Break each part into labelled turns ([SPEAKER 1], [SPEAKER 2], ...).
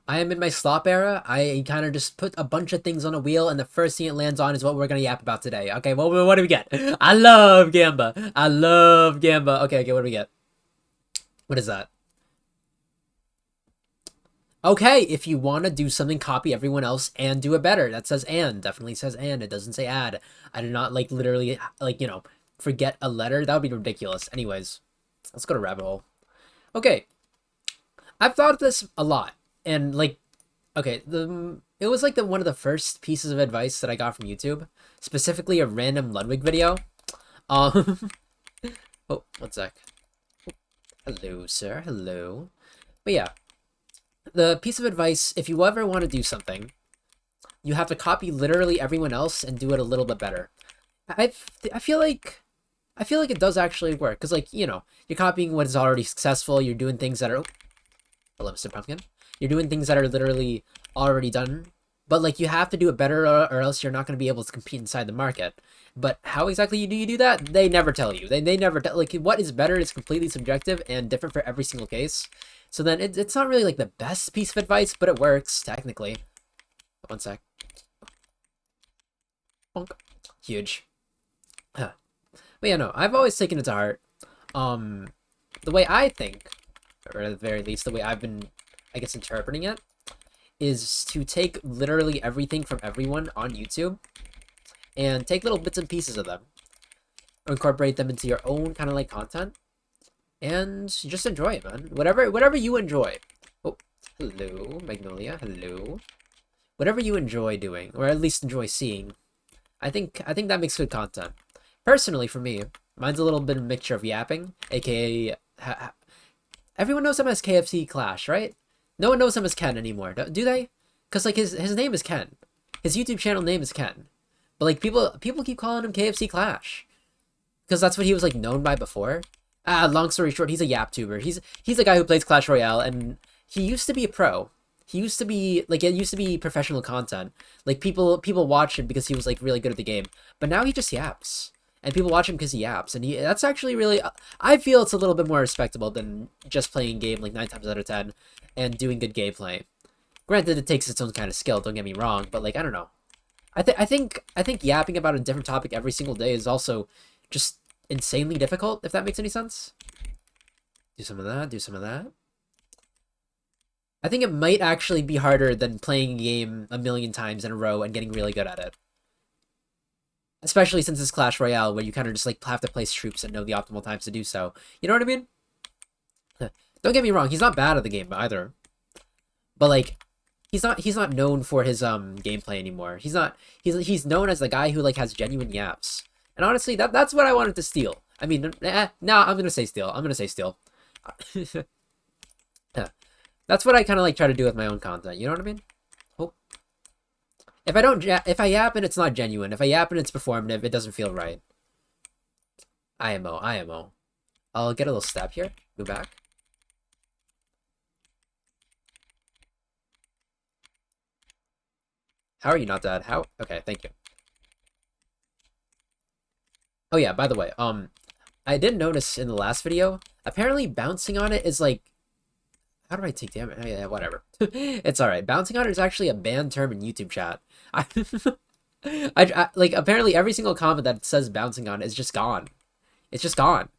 [SPEAKER 1] I am in my slop era. I kind of just put a bunch of things on a wheel, and the first thing it lands on is what we're gonna yap about today. Okay, well, what do we get? I love gamba. I love gamba. Okay, what do we get? What is that? Okay, if you want to do something, copy everyone else and do it better. That says and. Definitely says and. It doesn't say add. I did not, like, literally, like, forget a letter. That would be ridiculous. Anyways, let's go to rabbit hole. Okay, I've thought of this a lot. And, like, okay, it was, like, one of the first pieces of advice that I got from YouTube. Specifically, a random Ludwig video. Um, oh, one sec. Hello, sir. Hello. But yeah, the piece of advice, if you ever want to do something, you have to copy literally everyone else and do it a little bit better. I, I feel like it does actually work because, like, you're copying what is already successful. You're doing things that are, oh, hello, Mr. Pumpkin. You're doing things that are literally already done, but, like, you have to do it better, or else you're not going to be able to compete inside the market. But how exactly do you do that? They never tell you. They never tell, like, what is better is completely subjective and different for every single case. So then it's not really, like, the best piece of advice, but it works, technically. One sec. Bonk. Huge. Huh. But yeah, no, I've always taken it to heart. The way I think, or at the very least, the way I've been, I guess, interpreting it, is to take literally everything from everyone on YouTube and take little bits and pieces of them, incorporate them into your own kind of, like, content, and just enjoy it, man. Whatever you enjoy. Oh, hello, Magnolia. Hello. Whatever you enjoy doing, or at least enjoy seeing, I think that makes good content. Personally, for me, mine's a little bit of a mixture of yapping, aka everyone knows him as KFC Clash, right? No one knows him as Ken anymore, do they? Because, like, his name is Ken. His YouTube channel name is Ken. But, like, people keep calling him KFC Clash. Because that's what he was, like, known by before. Long story short, he's a YapTuber. He's a guy who plays Clash Royale, and he used to be a pro. He used to be, like, it used to be professional content. Like, people watch him because he was, like, really good at the game. But now he just yaps. And people watch him because he yaps. And that's actually really, I feel it's a little bit more respectable than just playing game, like, 9 times out of 10 and doing good gameplay. Granted, it takes its own kind of skill, don't get me wrong, but, like, I don't know. I think yapping about a different topic every single day is also just insanely difficult, if that makes any sense. Do some of that, do some of that. I think it might actually be harder than playing a game a million times in a row and getting really good at it. Especially since it's Clash Royale, where you kind of just, like, have to place troops and know the optimal times to do so. You know what I mean? Don't get me wrong, he's not bad at the game either. But, like, he's not known for his gameplay anymore. He's known as the guy who, like, has genuine yaps. And honestly, that's what I wanted to steal. I mean, no, I'm gonna say steal. I'm gonna say steal. That's what I kind of, like, try to do with my own content. You know what I mean? Oh. If I yap and it's not genuine, if I yap and it's performative, it doesn't feel right. IMO. I'll get a little stab here. Go back. How are you not dead? How? Okay, thank you. Oh yeah, by the way, I did notice in the last video, apparently bouncing on it is, like, how do I take damage? Oh, yeah, whatever. It's alright. Bouncing on it is actually a banned term in YouTube chat. Like, apparently every single comment that says bouncing on it is just gone. It's just gone.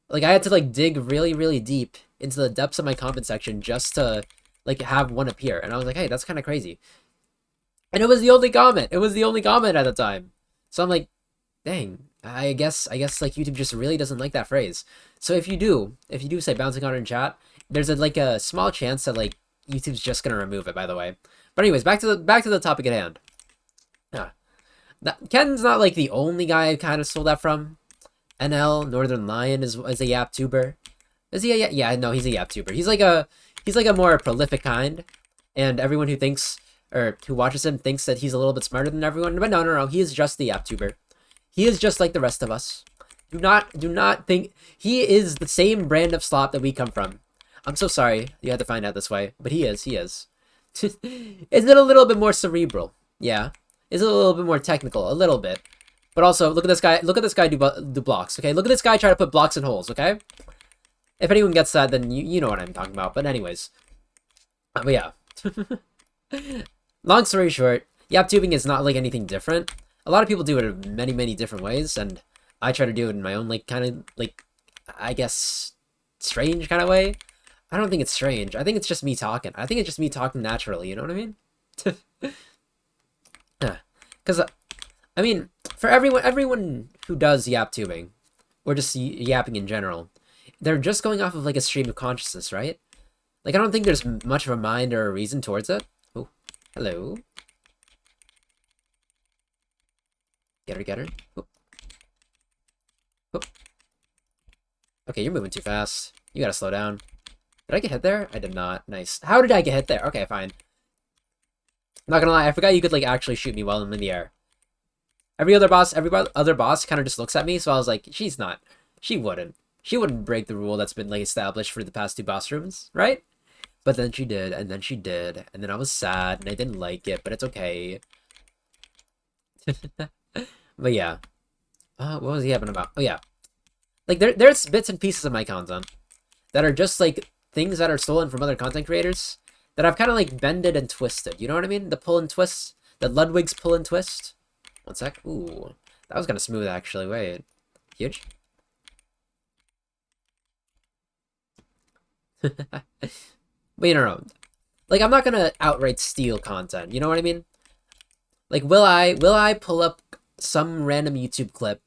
[SPEAKER 1] Like, I had to, like, dig really, really deep into the depths of my comment section just to, like, have one appear. And I was like, hey, that's kind of crazy. And it was the only comment. It was the only comment at the time. So I'm like, dang. I guess like YouTube just really doesn't like that phrase. So if you do say bouncing on it in chat, there's a small chance that, like, YouTube's just gonna remove it, by the way. But anyways, back to the topic at hand. Yeah. Ken's not, like, the only guy I kind of stole that from. NL Northern Lion is a YapTuber. Is he a yeah, no, he's a YapTuber. He's like a more prolific kind, and everyone who thinks or who watches him thinks that he's a little bit smarter than everyone. But no, he is just the YapTuber. He is just like the rest of us. Do not think he is the same brand of slop that we come from. I'm so sorry you had to find out this way, but he is. Is it a little bit more cerebral? Yeah. Is it a little bit more technical? A little bit. But also, look at this guy. Look at this guy do blocks. Okay, look at this guy try to put blocks in holes. Okay. If anyone gets that, then you know what I'm talking about. But anyways, but yeah, Long story short, yap tubing is not like anything different. A lot of people do it in many, many different ways, and I try to do it in my own, like, kind of, like, I guess, strange kind of way. I don't think it's strange. I think it's just me talking. I think it's just me talking naturally, you know what I mean? Because, I mean, for everyone who does yap tubing, or just yapping in general, they're just going off of, like, a stream of consciousness, right? Like, I don't think there's much of a mind or a reason towards it. Oh, hello. Get her, get her. Oh. Oh. Okay, you're moving too fast. You gotta slow down. Did I get hit there? I did not. Nice. How did I get hit there? Okay, fine. Not gonna lie, I forgot you could, like, actually shoot me while I'm in the air. Every other boss kind of just looks at me, so I was like, she wouldn't. She wouldn't break the rule that's been, like, established for the past 2 boss rooms, right? But then she did, and then she did, and then I was sad, and I didn't like it, but it's okay. But yeah. What was he having about? Oh, yeah. Like, there's bits and pieces of my content that are just, like, things that are stolen from other content creators that I've kind of, like, bended and twisted. You know what I mean? The pull and twist. The Ludwig's pull and twist. One sec. Ooh. That was kind of smooth, actually. Wait. Huge? But you know, like, I'm not gonna outright steal content. You know what I mean? Like, will I pull up some random YouTube clip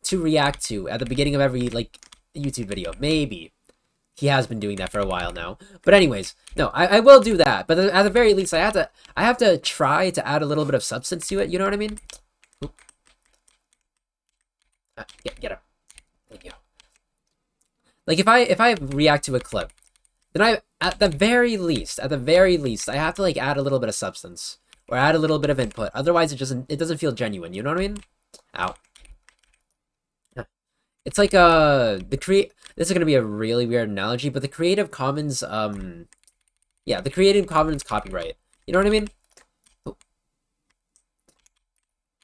[SPEAKER 1] to react to at the beginning of every, like, YouTube video? Maybe. He has been doing that for a while now. But anyways, no, I will do that. But at the very least, I have to try to add a little bit of substance to it. You know what I mean? Get up. Thank you. Like, if I react to a clip, then at the very least, I have to, like, add a little bit of substance or add a little bit of input. Otherwise, it doesn't feel genuine. You know what I mean? Ow. It's like this is gonna be a really weird analogy, but the Creative Commons yeah, the Creative Commons copyright. You know what I mean?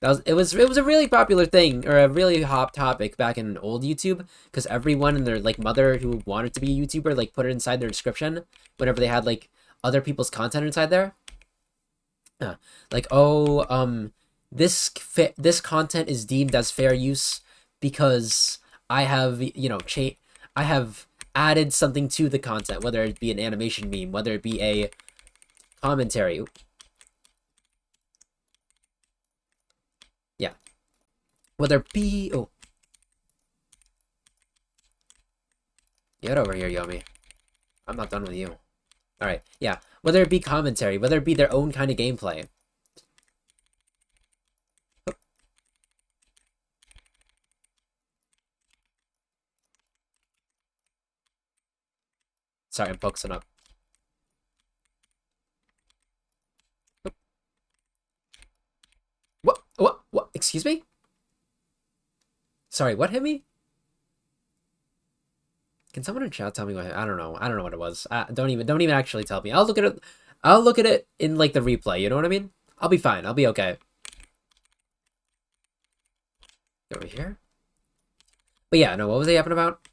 [SPEAKER 1] It was a really popular thing, or a really hot topic back in old YouTube, because everyone and their, like, mother who wanted to be a YouTuber, like, put it inside their description whenever they had, like, other people's content inside there. Like, oh, this content is deemed as fair use because I have, you know, I have added something to the content, whether it be an animation meme, whether it be a commentary. Yeah. Whether it be... Oh. Get over here, Yomi. I'm not done with you. Alright, yeah. Whether it be commentary, whether it be their own kind of gameplay. Oh. Sorry, I'm focusing up. Oh. What? Excuse me? Sorry, what hit me? Can someone in chat tell me what? I don't know. I don't know what it was. Don't even actually tell me. I'll look at it. I'll look at it in, like, the replay. You know what I mean? I'll be fine. I'll be okay. Over here. But yeah, no. What was I yapping about?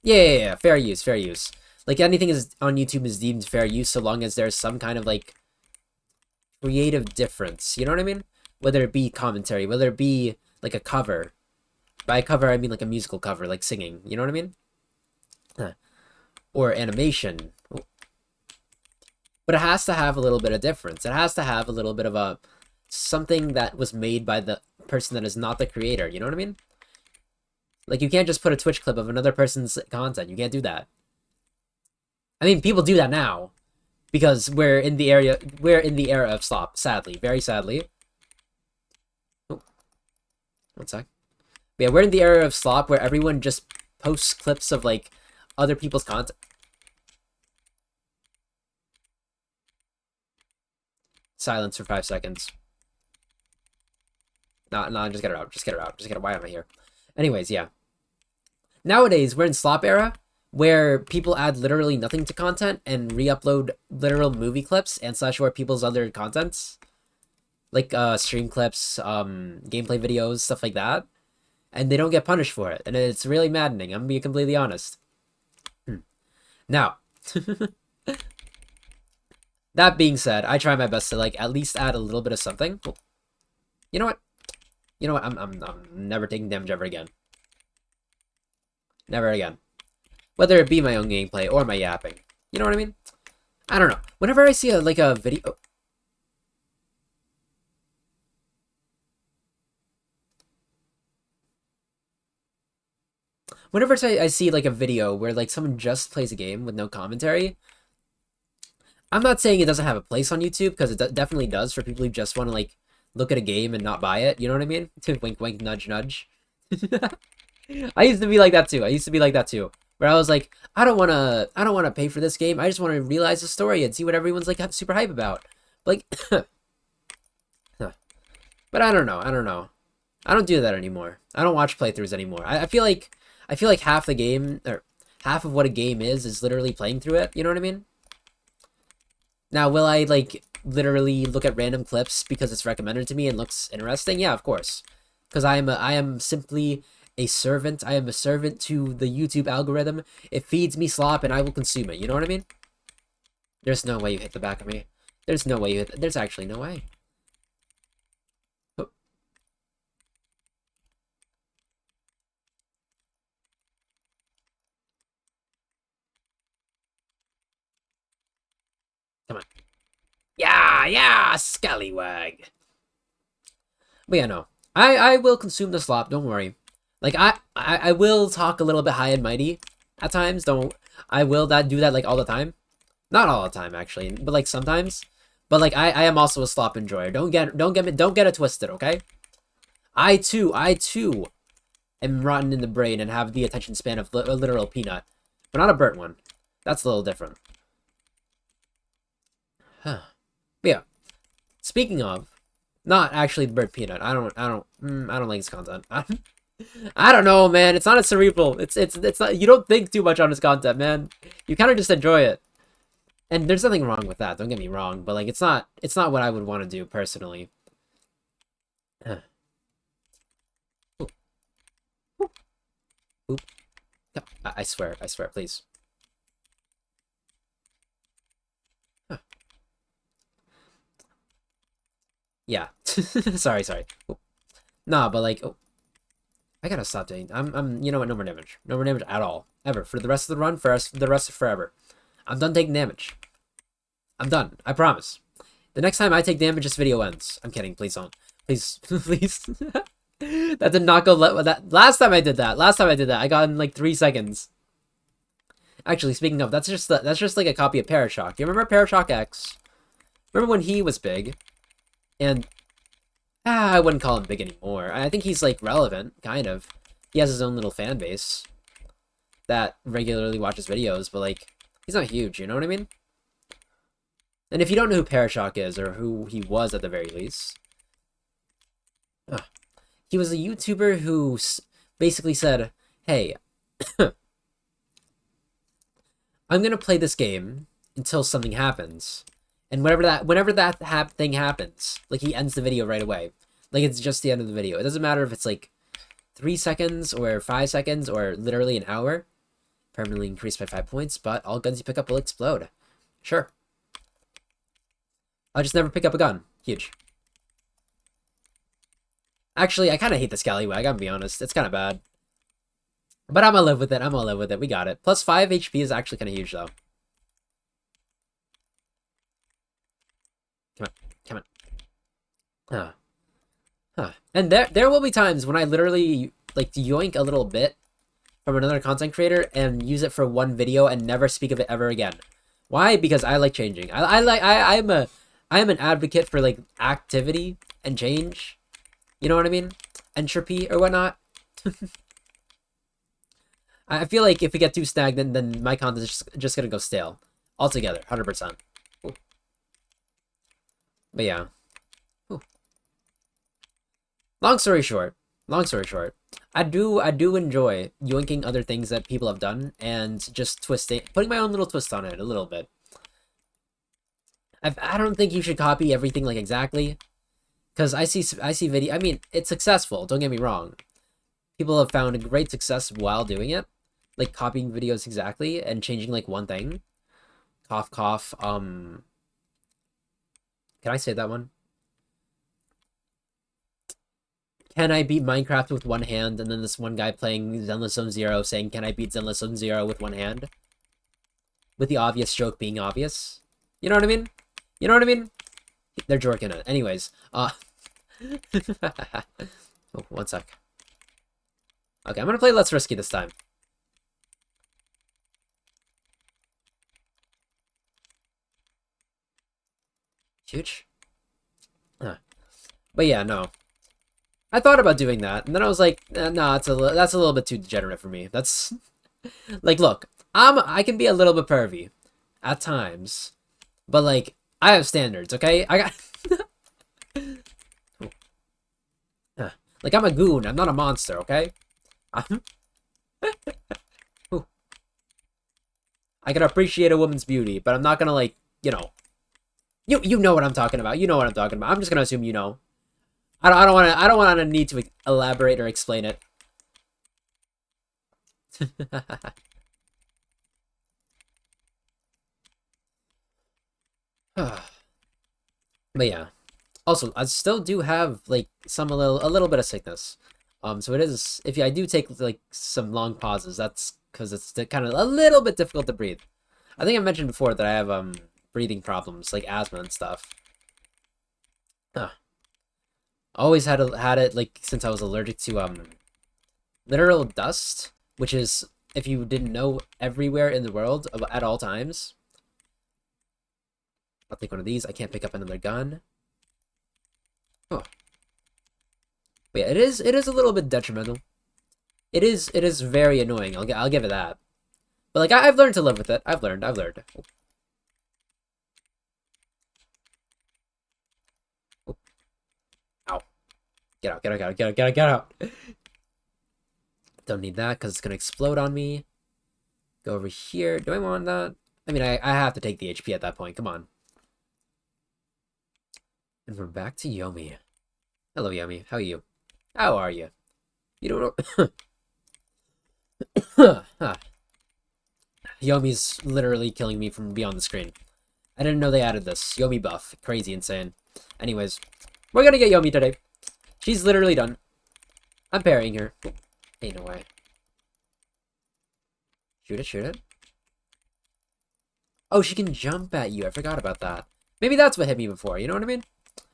[SPEAKER 1] Yeah. Fair use. Fair use. Like, anything is on YouTube is deemed fair use so long as there's some kind of, like, creative difference. You know what I mean? Whether it be commentary, whether it be, like, a cover. By cover, I mean, like, a musical cover, like singing. You know what I mean? Or animation. But it has to have a little bit of difference. It has to have a little bit of a something that was made by the person that is not the creator. You know what I mean? Like, you can't just put a Twitch clip of another person's content. You can't do that. I mean, people do that now because we're in the era of slop. Sadly, very sadly. Oh, one sec. But yeah, we're in the era of slop where everyone just posts clips of, like, other people's content. Silence for 5 seconds. No, just get her out. Just get her out. Just get her. Why am I here? Anyways, yeah. Nowadays, we're in slop era where people add literally nothing to content and re-upload literal movie clips and /or people's other contents. Like, stream clips, gameplay videos, stuff like that. And they don't get punished for it. And it's really maddening. I'm gonna be completely honest. Now, That being said, I try my best to like at least add a little bit of something. Oh, you know what? You know what? I'm never taking damage ever again. Never again. Whether it be my own gameplay or my yapping. You know what I mean? I don't know. Whenever I see a like a video, whenever I see like a video where like someone just plays a game with no commentary, I'm not saying it doesn't have a place on YouTube because it definitely does for people who just want to like look at a game and not buy it. You know what I mean? Wink, wink, nudge, nudge. I used to be like that too. I used to be like that too. Where I was like, I don't wanna pay for this game. I just want to realize the story and see what everyone's like super hype about. Like, but I don't know. I don't know. I don't do that anymore. I don't watch playthroughs anymore. I feel like half the game or half of what a game is literally playing through it. You know what I mean? Now, will I like literally look at random clips because it's recommended to me and looks interesting? Yeah, of course. Because I am simply a servant. I am a servant to the YouTube algorithm. It feeds me slop and I will consume it. You know what I mean? There's no way you hit the back of me. There's no way you hit. There's actually no way. Oh. Come on. Yeah, yeah, scallywag. But yeah, no. I will consume the slop, don't worry. Like I will talk a little bit high and mighty at times, don't I will do that like all the time. Not all the time actually, but like sometimes. But like I am also a slop enjoyer. Don't get it twisted, okay? I too am rotten in the brain and have the attention span of a literal peanut. But not a burnt one. That's a little different. Huh. But yeah. Speaking of, not actually burnt peanut. I don't like his content. I don't know, man. It's not a cerebral. It's not. You don't think too much on his content, man. You kind of just enjoy it, and there's nothing wrong with that. Don't get me wrong, but like it's not what I would want to do personally. Oop, oop, oop. I swear, please. Huh. Yeah. Sorry. Oop. Nah, but like, oh, I gotta stop doing. You know what? No more damage. No more damage at all, ever. For the rest of the run, for the rest of forever. I'm done taking damage. I'm done. I promise. The next time I take damage, this video ends. I'm kidding. Please don't. Please, please. That did not go. That last time I did that. I got in like 3 seconds. Actually, speaking of, that's just like a copy of Parashock. You remember Parashock X? Remember when he was big? And I wouldn't call him big anymore. I think he's like relevant, kind of. He has his own little fan base that regularly watches videos, but like he's not huge. You know what I mean? And if you don't know who Parashock is, or who he was at the very least, he was a YouTuber who basically said, "Hey, I'm gonna play this game until something happens." And whenever that thing happens, like he ends the video right away. Like it's just the end of the video. It doesn't matter if it's like 3 seconds or 5 seconds or literally an hour. Permanently increased by 5 points, but all guns you pick up will explode. Sure. I'll just never pick up a gun. Huge. Actually, I kind of hate the scallywag, I'm gonna be honest. It's kind of bad. But I'm gonna live with it. We got it. Plus 5 HP is actually kind of huge, though. Come on. And there will be times when I literally like yoink a little bit from another content creator and use it for one video and never speak of it ever again. Why? Because I like changing. I'm an advocate for like activity and change. You know what I mean? Entropy or whatnot. I feel like if we get too stagnant, then my content is just gonna go stale altogether, 100%. But yeah. Ooh. Long story short, I do enjoy yoinking other things that people have done and just putting my own little twist on it a little bit. I don't think you should copy everything like exactly, because I see video. I mean, it's successful. Don't get me wrong. People have found a great success while doing it, like copying videos exactly and changing like one thing. Cough cough. Can I say that one? Can I beat Minecraft with one hand? And then this one guy playing Zenless Zone Zero saying, can I beat Zenless Zone Zero with one hand? With the obvious joke being obvious. You know what I mean? You know what I mean? They're jorking it. Anyways, oh, 1 sec. Okay, I'm gonna play less risky this time. Huge. But yeah, no. I thought about doing that, and then I was like, nah, that's a little bit too degenerate for me. That's like, look, I can be a little bit pervy at times, but like, I have standards, okay? I got like, I'm a goon. I'm not a monster, okay? I can appreciate a woman's beauty, but I'm not gonna like, you know, you know what I'm talking about. You know what I'm talking about. I'm just gonna assume you know. I don't want to need to elaborate or explain it. But yeah. Also, I still do have like a little bit of sickness. So it is, if I do take like some long pauses, that's because it's kind of a little bit difficult to breathe. I think I mentioned before that I have breathing problems like asthma and stuff. Always had it like since I was allergic to literal dust, which is, if you didn't know, everywhere in the world at all times. I'll take one of these. I can't pick up another gun. Oh. But yeah, it is a little bit detrimental. It is very annoying. I'll give it that. But like I've learned to live with it. I've learned. Oh. Oh. Ow. Get out. Don't need that because it's gonna explode on me. Go over here. Do I want that? I mean, I have to take the HP at that point. Come on. And we're back to Yomi. Hello, Yomi. How are you? How are you? You don't know. Yomi's literally killing me from beyond the screen. I didn't know they added this. Yomi buff. Crazy insane. Anyways, we're gonna get Yomi today. She's literally done. I'm parrying her. Ain't no way. Shoot it. Oh, she can jump at you. I forgot about that. Maybe that's what hit me before. You know what I mean?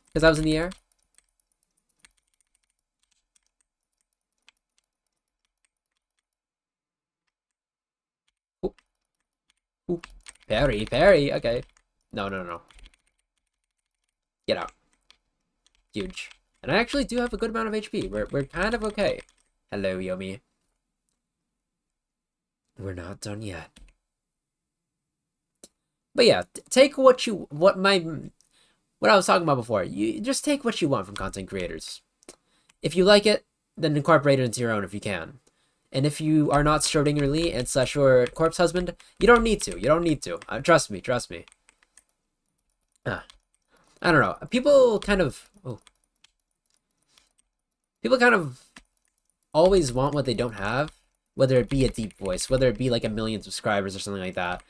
[SPEAKER 1] Because I was in the air. Ooh. Ooh. Parry. Okay. No. Get out. Huge. And I actually do have a good amount of HP. We're kind of okay. Hello, Yomi. We're not done yet. But yeah, take what I was talking about before. You just take what you want from content creators. If you like it, then incorporate it into your own if you can. And if you are not Schrodinger Lee and / your corpse husband, you don't need to. Trust me. I don't know. People kind of always want what they don't have, whether it be a deep voice, whether it be like 1 million subscribers or something like that.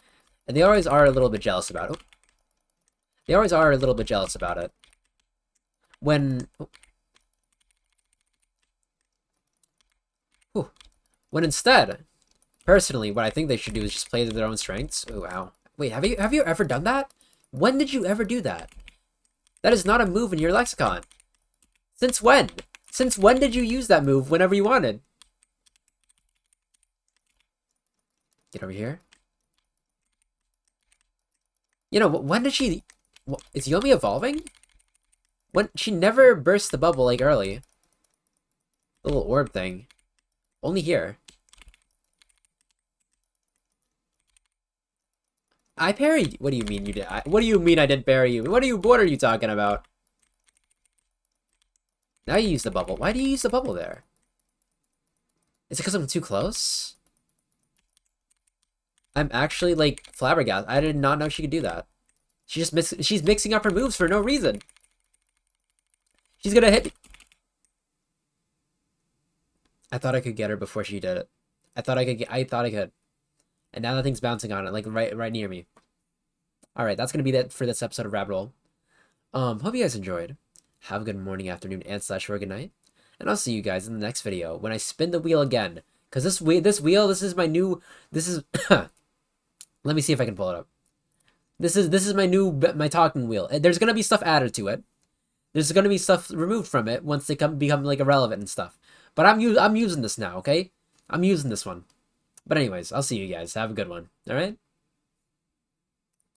[SPEAKER 1] And they always are a little bit jealous about it. When instead, personally, what I think they should do is just play to their own strengths. Oh wow. Wait, have you ever done that? When did you ever do that? That is not a move in your lexicon. Since when? Since when did you use that move whenever you wanted? Get over here. You know, when did she... Is Yomi evolving? When she never burst the bubble like early. The little orb thing. Only here. I parried. What do you mean you did? What do you mean I didn't parry you? What are you talking about? Now you use the bubble. Why do you use the bubble there? Is it because I'm too close? I'm actually like flabbergasted. I did not know she could do that. She's mixing up her moves for no reason. She's gonna hit me. I thought I could get her before she did it. I thought I could. And now that thing's bouncing on it, like right near me. Alright, that's gonna be that for this episode of Rabbit Hole. Hope you guys enjoyed. Have a good morning, afternoon, and slash or good night. And I'll see you guys in the next video when I spin the wheel again. Cause this wheel, this is my new. This is. Let me see if I can pull it up. This is my talking wheel. There's gonna be stuff added to it. There's gonna be stuff removed from it once they become like irrelevant and stuff. But I'm using this now, okay? I'm using this one. But anyways, I'll see you guys. Have a good one. All right.